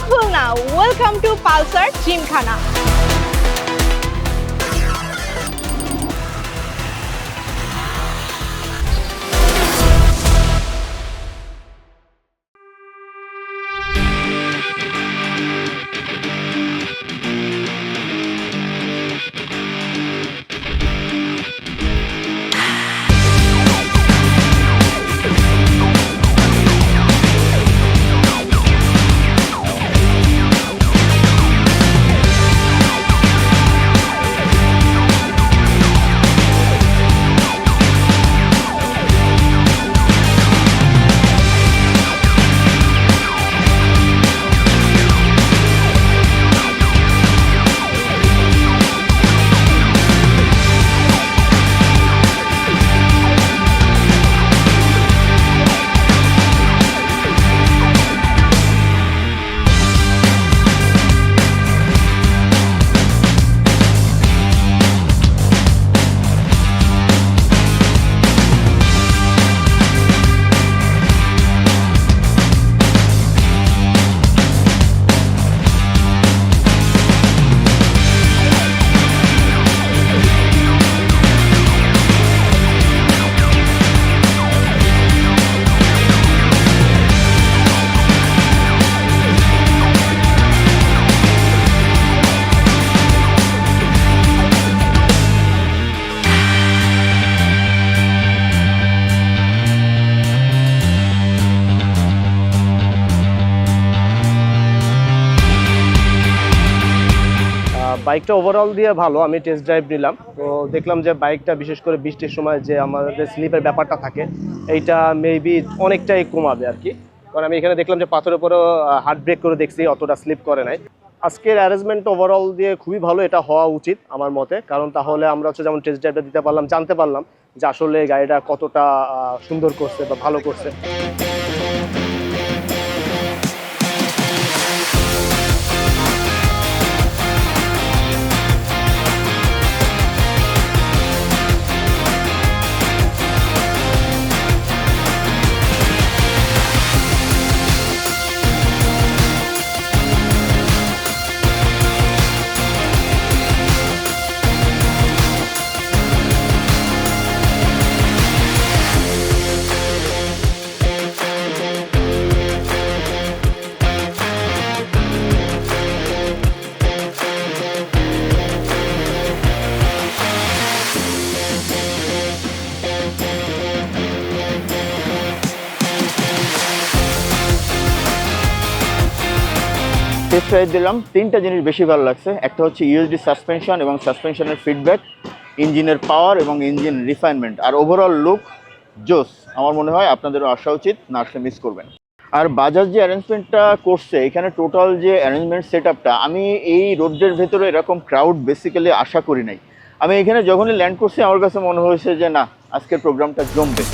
Khulna. Welcome to Pulsar Gymkhana. বাইকটা overall দিয়ে ভালো। আমি টেস্ট ড্রাইভ নিলাম, তো দেখলাম যে বাইকটা বিশেষ করে বৃষ্টির সময় যে আমাদের স্লিপের ব্যাপারটা থাকে এইটা মেবি অনেকটাই কমাবে আর কি। কারণ আমি এখানে দেখলাম যে পাথরের উপরেও হার্ড ব্রেক করে দেখছি, অতটা স্লিপ করে নাই। আজকের অ্যারেঞ্জমেন্ট ওভারঅল দিয়ে খুবই ভালো, এটা হওয়া উচিত আমার মতে। কারণ তাহলে আমরা হচ্ছে যেমন টেস্ট ড্রাইভটা দিতে পারলাম, জানতে পারলাম যে আসলে গাড়িটা কতটা সুন্দর করছে বা ভালো করছে। টেস্ট রাইড দিলাম, তিনটা জিনিস বেশি ভালো লাগছে। একটা হচ্ছে ইউএসডি সাসপেনশন এবং সাসপেনশনের ফিডব্যাক, ইঞ্জিনের পাওয়ার এবং ইঞ্জিন রিফাইনমেন্ট, আর ওভারঅল লুক জোস। আমার মনে হয় আপনাদেরও আসা উচিত, না আসলে মিস করবেন। আর বাজাজ যে অ্যারেঞ্জমেন্টটা করছে এখানে, টোটাল যে অ্যারেঞ্জমেন্ট সেট আপটা, আমি এই রোডের ভেতরে এরকম ক্রাউড বেসিক্যালি আশা করি নাই। আমি এখানে যখনই ল্যান্ড করছি আমার কাছে মনে হয়েছে যে না, আজকের প্রোগ্রামটা জমবে।